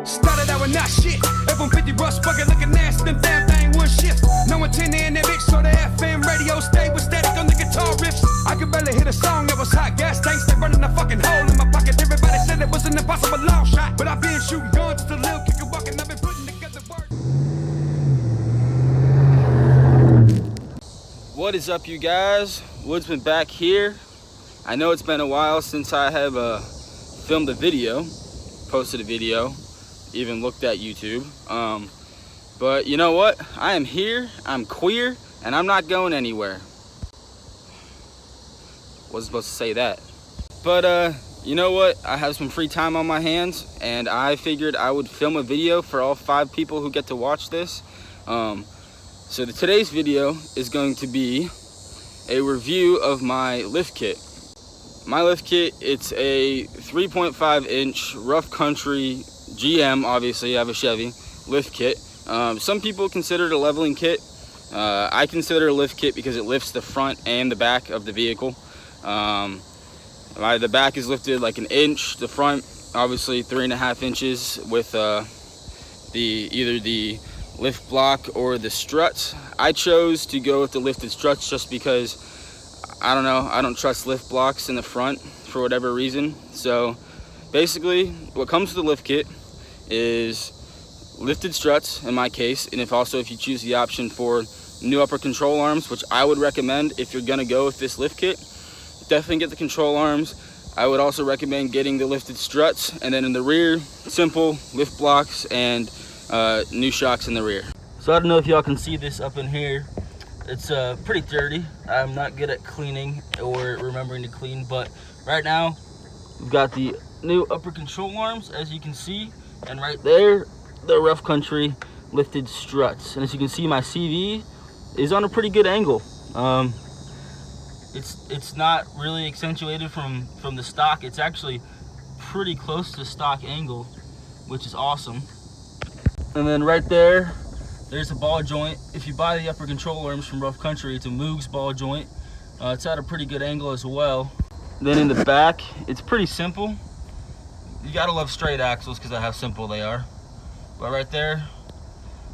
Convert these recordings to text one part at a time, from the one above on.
Started out with not shit. F-150 rust bucket looking nasty, them damn thing would shift. No antenna in that bitch, so the FM radio stayed with static on the guitar riffs. I could barely hit a song that was hot. Gas tanks, they burning a fucking hole in my pocket. Everybody said it was an impossible long shot, but I've been shooting guns, just a little kick and walking. I've been putting together words. What is up, you guys? Woodsman back here. I know it's been a while since I have filmed a video, posted a video, even looked at YouTube. But you know what? I am here, I'm queer, and I'm not going anywhere. Wasn't supposed to say that. But you know what? I have some free time on my hands, and I figured I would film a video for all 5 people who get to watch this. So today's video is going to be a review of my lift kit. My lift kit, it's a 3.5 inch rough country GM, obviously I have a Chevy, lift kit. Some people consider it a leveling kit. I consider it a lift kit because it lifts the front and the back of the vehicle. The back is lifted like an inch, the front obviously 3.5 inches with either the lift block or the struts. I chose to go with the lifted struts just because I don't know, I don't trust lift blocks in the front for whatever reason. So basically what comes with the lift kit is lifted struts in my case, and if you choose the option for new upper control arms, which I would recommend if you're gonna go with this lift kit, definitely get the control arms. I would also recommend getting the lifted struts, and then in the rear, simple lift blocks and new shocks in the rear. So I don't know if y'all can see this up in here. It's pretty dirty. I'm not good at cleaning or remembering to clean, but right now we've got the new upper control arms, as you can see, and right there the rough country lifted struts. And as you can see, my CV is on a pretty good angle. It's not really accentuated from the stock. It's actually pretty close to stock angle, which is awesome. And then right there, there's a ball joint. If you buy the upper control arms from Rough Country, it's a Moogs ball joint. It's at a pretty good angle as well. Then in the back, it's pretty simple. You gotta love straight axles because of how simple they are. But right there,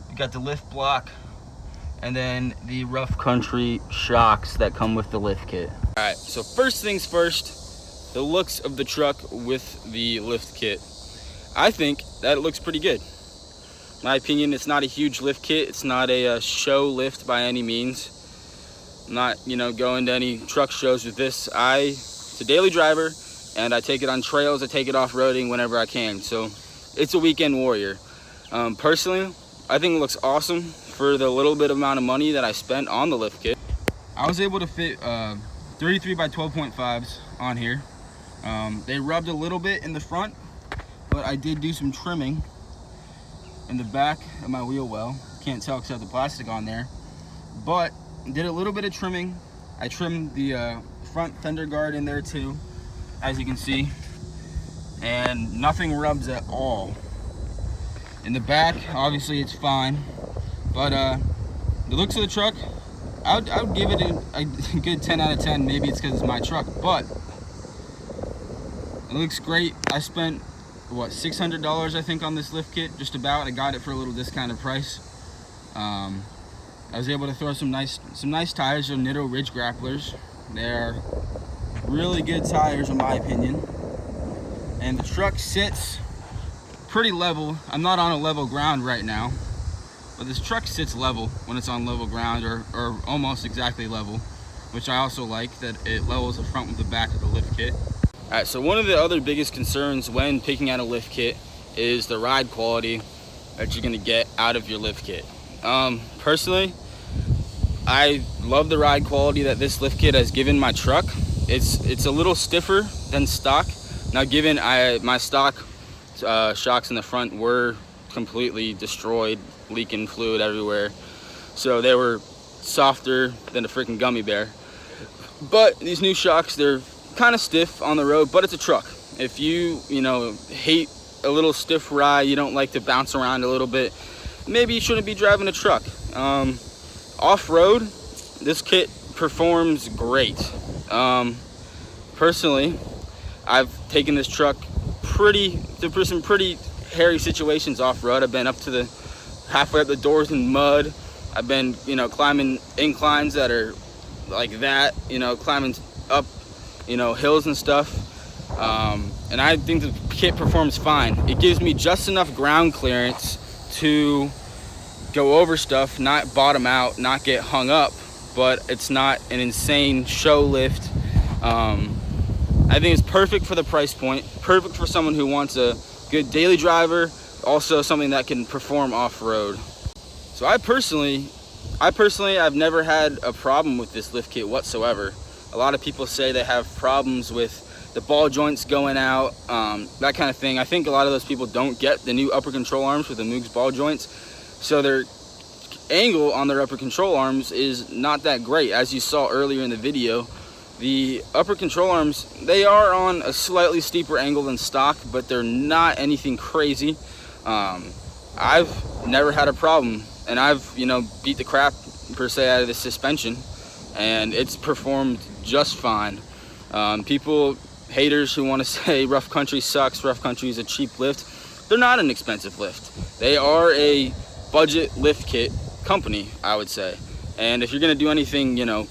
you got the lift block and then the Rough Country shocks that come with the lift kit. All right, so first things first, the looks of the truck with the lift kit. I think that it looks pretty good. In my opinion, it's not a huge lift kit. It's not a show lift by any means. I'm not, going to any truck shows with this. It's a daily driver, and I take it on trails. I take it off-roading whenever I can. So it's a weekend warrior. Personally, I think it looks awesome for the little bit amount of money that I spent on the lift kit. I was able to fit 33 by 12.5s on here. They rubbed a little bit in the front, but I did do some trimming in the back of my wheel well. Can't tell because I have the plastic on there, but did a little bit of trimming. I trimmed the front fender guard in there too, as you can see, and nothing rubs at all. In the back, obviously it's fine, but the looks of the truck, I would give it a good 10 out of 10. Maybe it's because it's my truck, but it looks great. I spent what, $600 I think on this lift kit, just about. I got it for a little discounted price. I was able to throw some nice tires, the Nitto Ridge Grapplers. They're really good tires in my opinion, and the truck sits pretty level. I'm not on a level ground right now, but this truck sits level when it's on level ground, or almost exactly level, which I also like, that it levels the front with the back of the lift kit. All right, so one of the other biggest concerns when picking out a lift kit is the ride quality that you're gonna get out of your lift kit. Personally, I love the ride quality that this lift kit has given my truck. It's a little stiffer than stock. Now, given my stock shocks in the front were completely destroyed, leaking fluid everywhere, so they were softer than a freaking gummy bear. But these new shocks, they're kind of stiff on the road, but it's a truck. If you hate a little stiff ride, you don't like to bounce around a little bit, maybe you shouldn't be driving a truck. Off-road, this kit performs great. Personally, I've taken this truck through some pretty hairy situations off-road. I've been up to the halfway up the doors in mud. I've been, you know, climbing inclines that are like that, you know, climbing up, you know, hills and stuff. And I think the kit performs fine. It gives me just enough ground clearance to go over stuff, not bottom out, not get hung up, but it's not an insane show lift. I think it's perfect for the price point, perfect for someone who wants a good daily driver, also something that can perform off-road. So I personally, I've never had a problem with this lift kit whatsoever. A lot of people say they have problems with the ball joints going out, that kind of thing. I think a lot of those people don't get the new upper control arms with the Moogs ball joints, so their angle on their upper control arms is not that great. As you saw earlier in the video, the upper control arms, they are on a slightly steeper angle than stock, but they're not anything crazy. I've never had a problem, and I've, you know, beat the crap per se out of the suspension, and it's performed just fine. People, haters who want to say Rough Country sucks, Rough Country is a cheap lift, they're not an expensive lift. They are a budget lift kit company, I would say. And if you're gonna do anything, you know,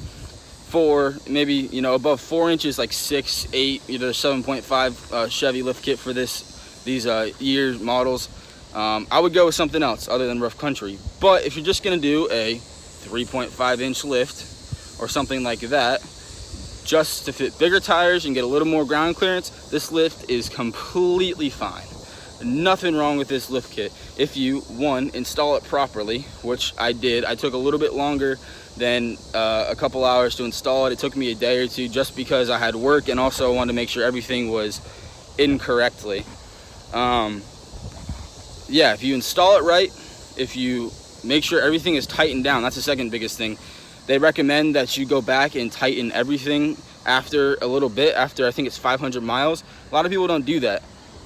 for maybe, you know, above 4 inches, like 6, 8, either 7.5 Chevy lift kit for these year models, I would go with something else other than Rough Country. But if you're just gonna do a 3.5 inch lift or something like that, just to fit bigger tires and get a little more ground clearance, this lift is completely fine. Nothing wrong with this lift kit if you, one, install it properly, which I did. I took a little bit longer than a couple hours to install it. It took me a day or two just because I had work, and also I wanted to make sure everything was in correctly. Yeah, if you install it right, if you make sure everything is tightened down, that's the second biggest thing. They recommend that you go back and tighten everything after a little bit, after I think it's 500 miles. A lot of people don't do that.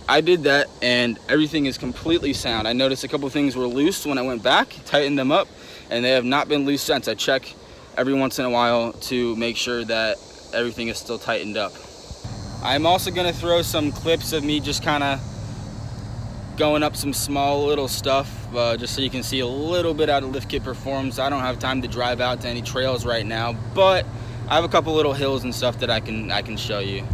I did that, and everything is completely sound. I noticed a couple things were loose when I went back, tightened them up, and they have not been loose since. I check every once in a while to make sure that everything is still tightened up. I'm also gonna throw some clips of me just kind of going up some small little stuff, just so you can see a little bit how the lift kit performs. I don't have time to drive out to any trails right now, but I have a couple little hills and stuff that I can show you.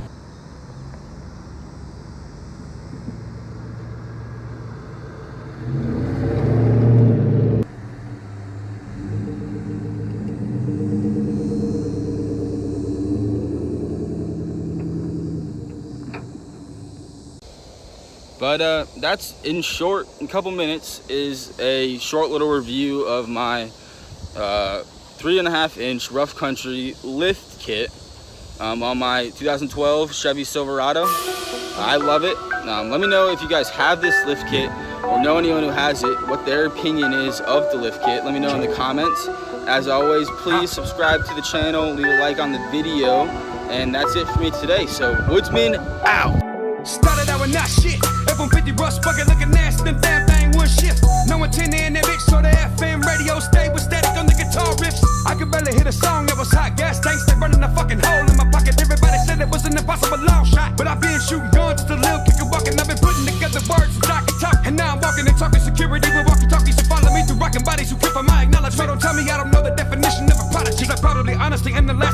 But that's, in short, in a couple minutes, is a short little review of my 3.5 inch Rough Country lift kit on my 2012 Chevy Silverado. I love it. Let me know if you guys have this lift kit or know anyone who has it, what their opinion is of the lift kit. Let me know in the comments. As always, please subscribe to the channel, leave a like on the video, and that's it for me today. So, Woodsman out. Started out with not shit. F-150 rust bucket looking nasty, them damn thing would shift. No antenna in that bitch, so the FM radio stay with static on the guitar riffs. I could barely hit a song that was hot. Gas tanks, they burning a fucking hole in my pocket. Everybody said it was an impossible long shot, but I've been shooting guns, just a little kick and walking. I've been putting together words so I can talk, and now I'm walking and talking security with walkie-talkies. So follow me through rocking bodies who crip on my acknowledgement. So don't tell me I don't know the definition of a prodigy. 'Cause I probably honestly am the last